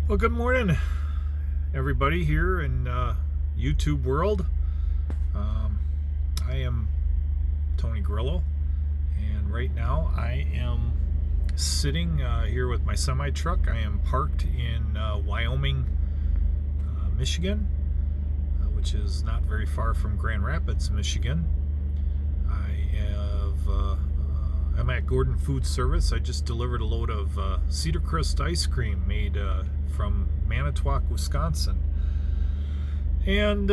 Well, good morning, everybody here in YouTube world. Um, I am Tony Grillo, and right now I am sitting here with my semi truck. I am parked in Wyoming, Michigan, which is not very far from Grand Rapids, Michigan. I'm at Gordon Food Service. I just delivered a load of Cedar Crest ice cream made from Manitowoc, Wisconsin. And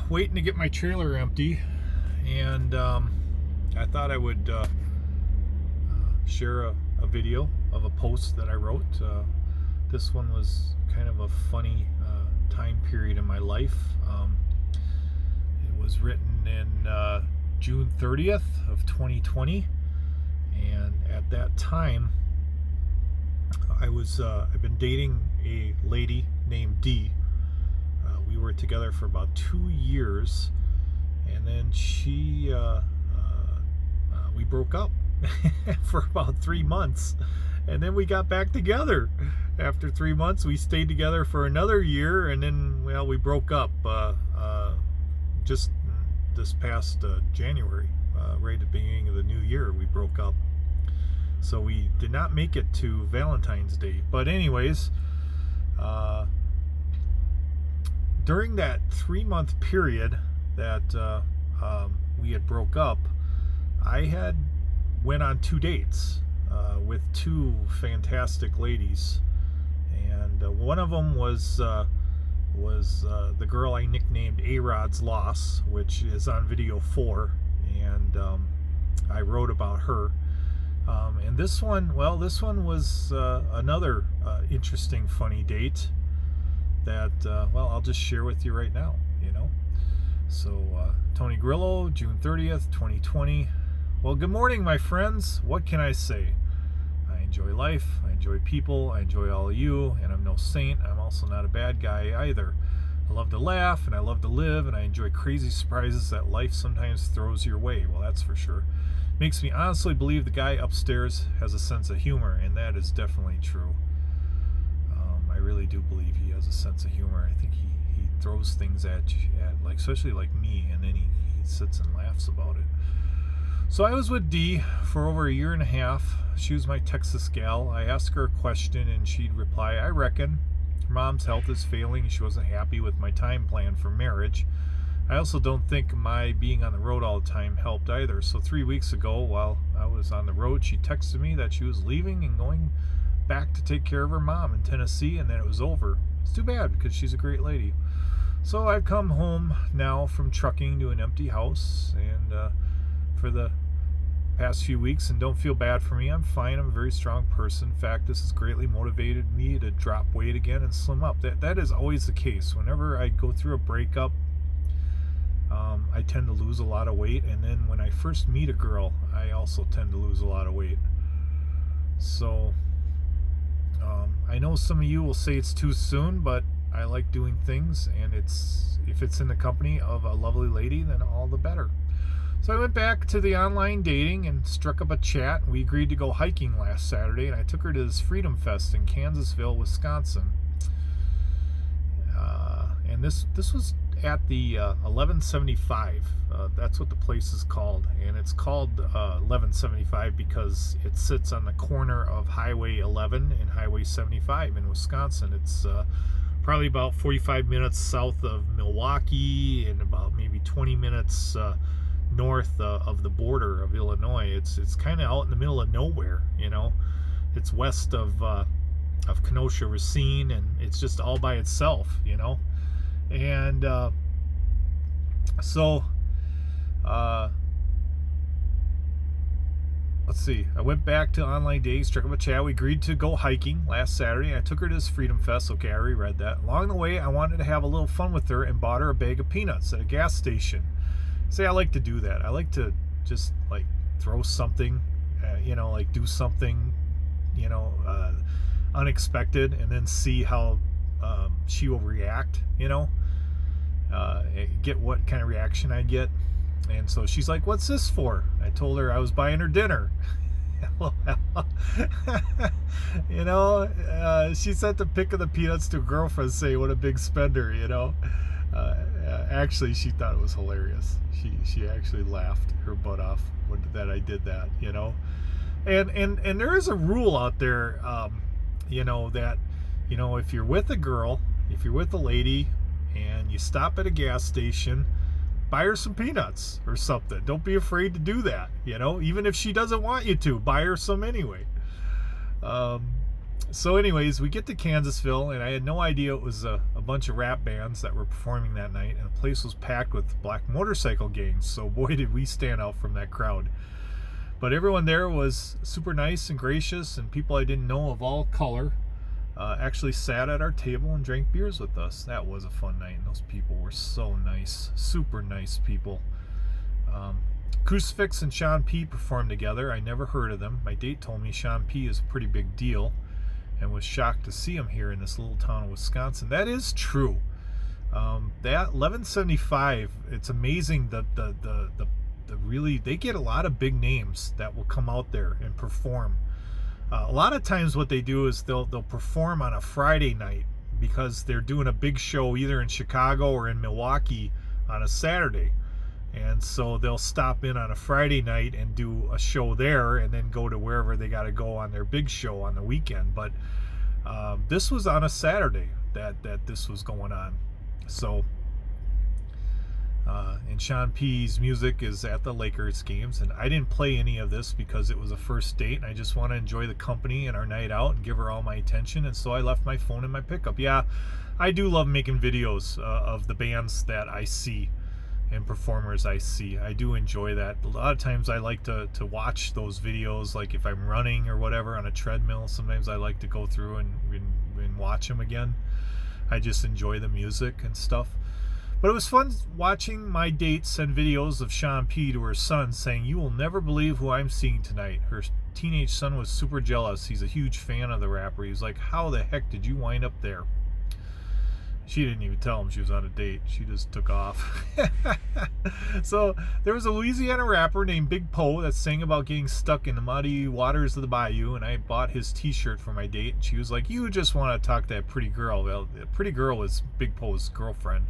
waiting to get my trailer empty. And I thought I would share a video of a post that I wrote. This one was kind of a funny time period in my life. It was written in June 30th of 2020. And at that time, I've been dating a lady named Dee. We were together for about 2 years, and then we broke up for about 3 months, and then we got back together. After 3 months, we stayed together for another year, and then we broke up just this past January, right at the beginning of the new year. We broke up. So we did not make it to Valentine's Day. But anyways, during that 3-month period that we had broke up, I had went on 2 dates with 2 fantastic ladies, and one of them was the girl I nicknamed A-Rod's Loss, which is on video 4, and I wrote about her. And this one was another interesting, funny date that, I'll just share with you right now, So, Tony Grillo, June 30th, 2020. Well, good morning, my friends. What can I say? I enjoy life, I enjoy people, I enjoy all of you, and I'm no saint. I'm also not a bad guy either. I love to laugh, and I love to live, and I enjoy crazy surprises that life sometimes throws your way. Well, that's for sure. Makes me honestly believe the guy upstairs has a sense of humor, and that is definitely true. I really do believe he has a sense of humor. I think he throws things at you, especially like me, and then he sits and laughs about it. So I was with Dee for over a year and a half. She was my Texas gal. I asked her a question, and she'd reply, I reckon her mom's health is failing. She wasn't happy with my time plan for marriage. I also don't think my being on the road all the time helped either. So 3 weeks ago, while I was on the road, she texted me that she was leaving and going back to take care of her mom in Tennessee, and that it was over. It's too bad, because she's a great lady. So I've come home now from trucking to an empty house, and for the past few weeks, and don't feel bad for me. I'm fine. I'm a very strong person. In fact, this has greatly motivated me to drop weight again and slim up. That is always the case. Whenever I go through a breakup, I tend to lose a lot of weight, and then when I first meet a girl, I also tend to lose a lot of weight. So I know some of you will say it's too soon, but I like doing things, and if it's in the company of a lovely lady, then all the better. So I went back to the online dating and struck up a chat. We agreed to go hiking last Saturday, and I took her to this Freedom Fest in Kansasville, Wisconsin. And this was at the 1175. That's what the place is called, and it's called 1175 because it sits on the corner of Highway 11 and Highway 75 in Wisconsin. It's probably about 45 minutes south of Milwaukee and about maybe 20 minutes north of the border of Illinois. It's kind of out in the middle of nowhere, It's west of Kenosha, Racine, and it's just all by itself, And so let's see. I went back to online dating, struck up a chat. We agreed to go hiking last Saturday. I took her to this Freedom Fest. Okay, I already read that. Along the way, I wanted to have a little fun with her and bought her a bag of peanuts at a gas station. I like to do that. I like to just throw something, do something, unexpected, and then see how she will react, get what kind of reaction I get. And so she's like, what's this for? I told her I was buying her dinner. LOL. You know, she sent the pic of the peanuts to her girlfriend saying, what a big spender, you know. Actually, she thought it was hilarious. She actually laughed her butt off that I did that, you know. And there is a rule out there, you know, that, you know, if you're with a girl, if you're with a lady and you stop at a gas station, buy her some peanuts or something. Don't be afraid to do that, you know, even if she doesn't want you to, buy her some anyway. So anyways, we get to Kansasville, and I had no idea it was a bunch of rap bands that were performing that night, and the place was packed with black motorcycle gangs. So boy, did we stand out from that crowd. But everyone there was super nice and gracious, and people I didn't know of all color actually sat at our table and drank beers with us. That was a fun night, and those people were so nice, super nice people. Crucifix and Sean P performed together. I never heard of them. My date told me Sean P is a pretty big deal, and was shocked to see him here in this little town of Wisconsin. That is true. That 1175, it's amazing the really, they get a lot of big names that will come out there and perform. A lot of times what they do is they'll perform on a Friday night because they're doing a big show either in Chicago or in Milwaukee on a Saturday. And so they'll stop in on a Friday night and do a show there and then go to wherever they got to go on their big show on the weekend. But this was on a Saturday that this was going on. So, and Sean P's music is at the Lakers games. And I didn't play any of this because it was a first date. And I just want to enjoy the company and our night out and give her all my attention. And so I left my phone in my pickup. Yeah, I do love making videos of the bands that I see and performers I see. I do enjoy that. A lot of times I like to watch those videos, like if I'm running or whatever on a treadmill. Sometimes I like to go through and watch them again. I just enjoy the music and stuff. But it was fun watching my date send videos of Sean P to her son saying, "You will never believe who I'm seeing tonight." Her teenage son was super jealous. He's a huge fan of the rapper. He was like, "How the heck did you wind up there?" She didn't even tell him she was on a date. She just took off. So there was a Louisiana rapper named Big Poe that sang about getting stuck in the muddy waters of the bayou, and I bought his t-shirt for my date, and she was like, "You just want to talk to that pretty girl." Well, the pretty girl was Big Poe's girlfriend.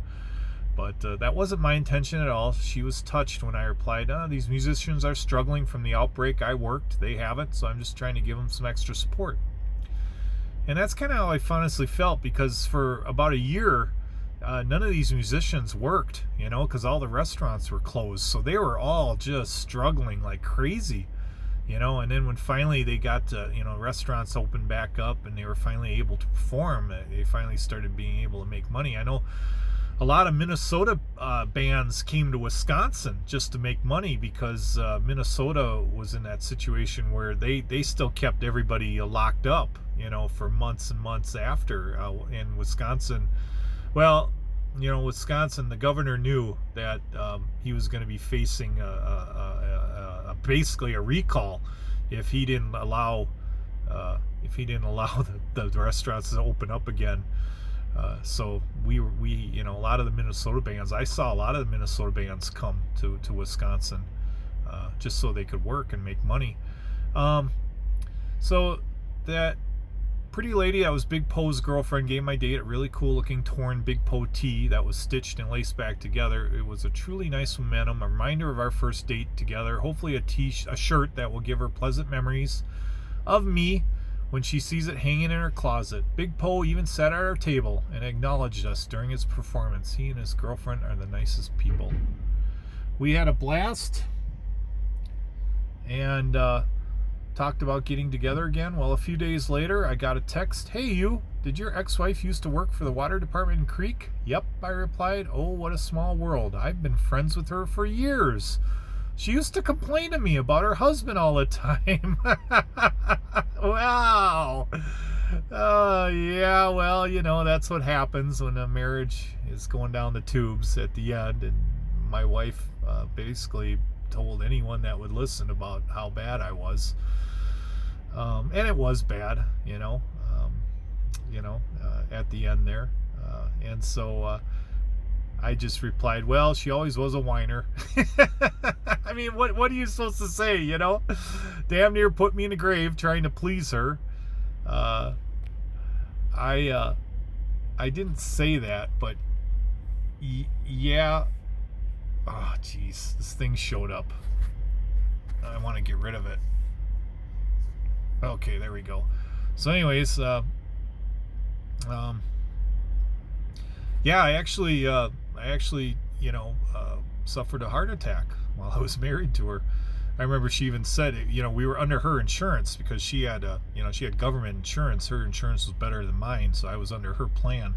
But that wasn't my intention at all. She was touched when I replied, "These musicians are struggling from the outbreak I worked. They haven't, so I'm just trying to give them some extra support." And that's kind of how I honestly felt, because for about a year, none of these musicians worked, you know, because all the restaurants were closed. So they were all just struggling like crazy, you know. And then when finally they got, you know, restaurants opened back up and they were finally able to perform, they finally started being able to make money. I know a lot of Minnesota bands came to Wisconsin just to make money, because Minnesota was in that situation where they still kept everybody locked up, you know, for months and months after. In Wisconsin, well, you know, Wisconsin, the governor knew that he was going to be facing basically a recall if he didn't allow the restaurants to open up again. So we you know, a lot of the Minnesota bands, I saw a lot of the Minnesota bands come to Wisconsin just so they could work and make money. So that pretty lady that was Big Poe's girlfriend gave my date a really cool looking torn Big Poe tee that was stitched and laced back together. It was a truly nice momentum, a reminder of our first date together. Hopefully a shirt that will give her pleasant memories of me when she sees it hanging in her closet. Big Poe even sat at our table and acknowledged us during his performance. He and his girlfriend are the nicest people. We had a blast and talked about getting together again. Well, a few days later, I got a text. "Hey, you, did your ex-wife used to work for the water department in Creek?" "Yep," I replied. "Oh, what a small world. I've been friends with her for years. She used to complain to me about her husband all the time." Wow. Yeah, well, you know, that's what happens when a marriage is going down the tubes at the end. And my wife basically told anyone that would listen about how bad I was. And it was bad, you know, at the end there. And so I just replied, "Well, she always was a whiner." I mean, what are you supposed to say, you know? Damn near put me in the grave trying to please her. I didn't say that, but yeah. Oh, jeez, this thing showed up. I want to get rid of it. Okay, there we go. So, anyways, yeah, I actually, suffered a heart attack while I was married to her. I remember she even said, we were under her insurance because she had government insurance. Her insurance was better than mine, so I was under her plan.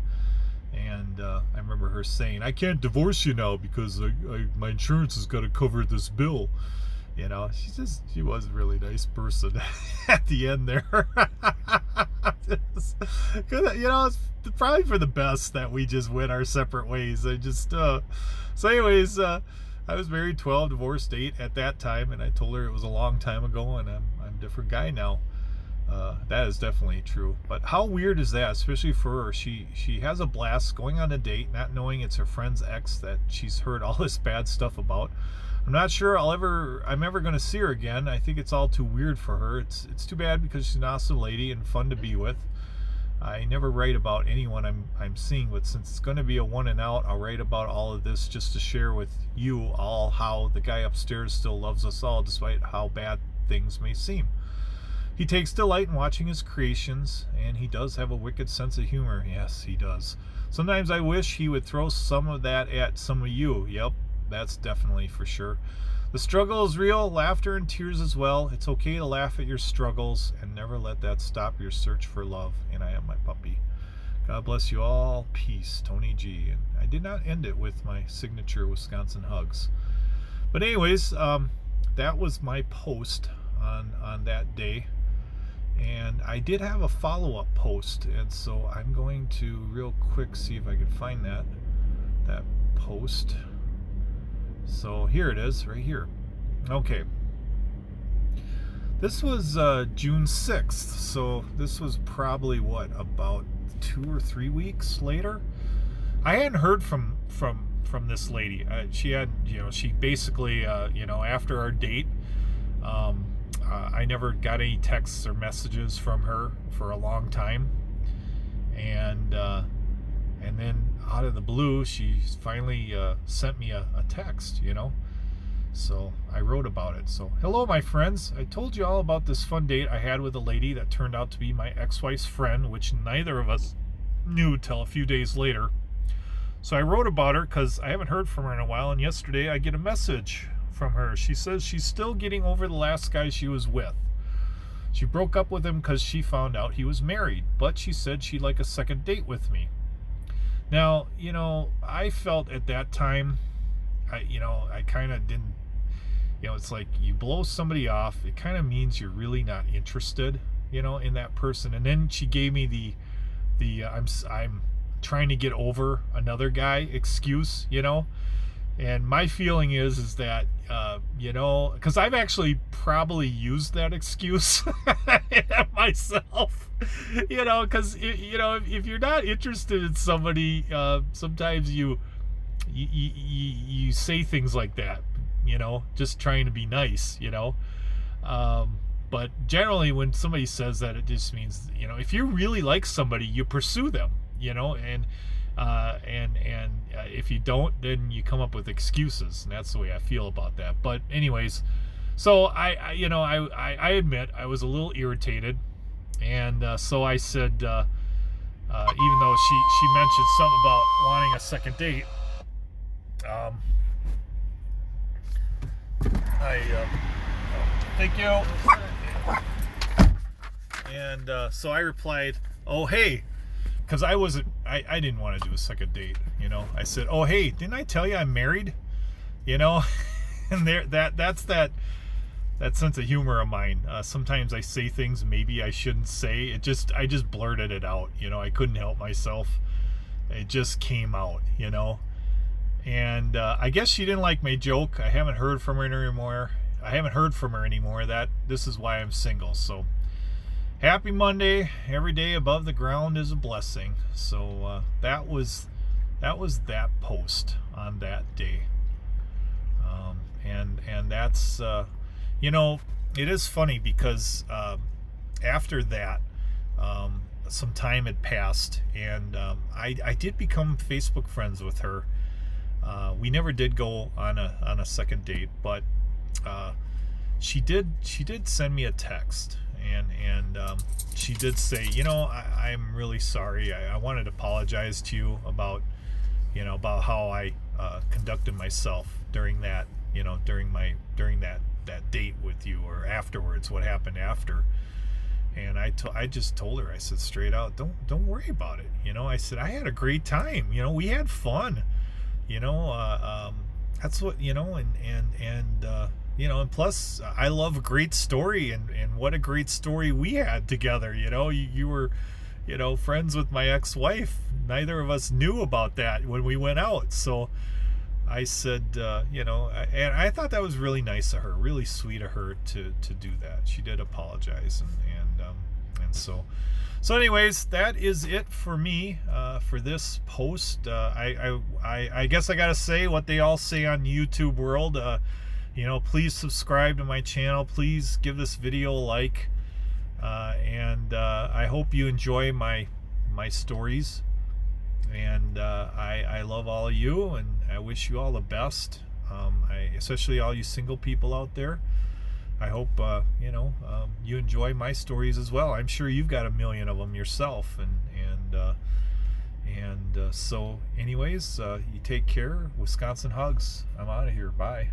And I remember her saying, "I can't divorce you now because my insurance has got to cover this bill." She was a really nice person at the end there. It's probably for the best that we just went our separate ways. So anyways, I was married 12, divorced 8 at that time, and I told her it was a long time ago, and I'm a different guy now. That is definitely true. But how weird is that, especially for her? She has a blast going on a date, not knowing it's her friend's ex that she's heard all this bad stuff about. I'm not sure I'm ever going to see her again. I think it's all too weird for her. It's too bad because she's an awesome lady and fun to be with. I never write about anyone I'm seeing, but since it's going to be a one and out, I'll write about all of this just to share with you all how the guy upstairs still loves us all despite how bad things may seem. He takes delight in watching his creations, and he does have a wicked sense of humor. Yes, he does. Sometimes I wish he would throw some of that at some of you. Yep, that's definitely for sure. The struggle is real, laughter and tears as well. It's okay to laugh at your struggles and never let that stop your search for love. And I am my puppy. God bless you all. Peace, Tony G. And I did not end it with my signature Wisconsin hugs. But anyways, that was my post on that day. And I did have a follow-up post, and so I'm going to real quick see if I can find that post. So here it is, right here. Okay. This was June 6th, so this was probably about 2 or 3 weeks later. I hadn't heard from this lady. She had, she basically, after our date, I never got any texts or messages from her for a long time, and then out of the blue, she finally sent me a text. So I wrote about it. So, hello, my friends. I told you all about this fun date I had with a lady that turned out to be my ex-wife's friend, which neither of us knew till a few days later. So I wrote about her because I haven't heard from her in a while, and yesterday I get a message from her. She says she's still getting over the last guy she was with. She broke up with him because she found out he was married, but she said she'd like a second date with me. Now, I felt at that time, I kind of didn't, it's like you blow somebody off, it kind of means you're really not interested, in that person. And then she gave me the I'm trying to get over another guy excuse, And my feeling is that, because I've actually probably used that excuse myself, because, if you're not interested in somebody, sometimes you say things like that, just trying to be nice, but generally when somebody says that, it just means, if you really like somebody, you pursue them, and if you don't, then you come up with excuses, and that's the way I feel about that. But anyways, so I admit I was a little irritated, and so I said, even though she mentioned something about wanting a second date, thank you. And so I replied, "Oh, hey." Because I didn't want to do a second date, I said, "Oh, hey, didn't I tell you I'm married?" And that's that sense of humor of mine. Sometimes I say things maybe I shouldn't say. I just blurted it out. I couldn't help myself. It just came out. And I guess she didn't like my joke. I haven't heard from her anymore. This is why I'm single. So. Happy Monday. Every day above the ground is a blessing. So that was that post on that day. And that's you know, it is funny because after that, some time had passed, and I did become Facebook friends with her. We never did go on a second date, but she did send me a text, and she did say, you know, I'm really sorry. I wanted to apologize to you about, you know, about how I conducted myself during that, you know, during that date with you, or afterwards, what happened after. And I just told her, I said straight out, don't worry about it. You know, I said I had a great time. You know, we had fun. You know, that's what, you know, and you know, and plus I love a great story, and what a great story we had together. You know, you were, you know, friends with my ex-wife. Neither of us knew about that when we went out. So I said, you know, and I thought that was really nice of her, really sweet of her to do that. She did apologize, and so anyways, that is it for me for this post. I guess I gotta say what they all say on YouTube world. You know, please subscribe to my channel. Please give this video a like, and I hope you enjoy my stories. And I love all of you, and I wish you all the best. Especially all you single people out there. I hope you know, you enjoy my stories as well. I'm sure you've got a million of them yourself, and so anyways, you take care. Wisconsin hugs. I'm out of here. Bye.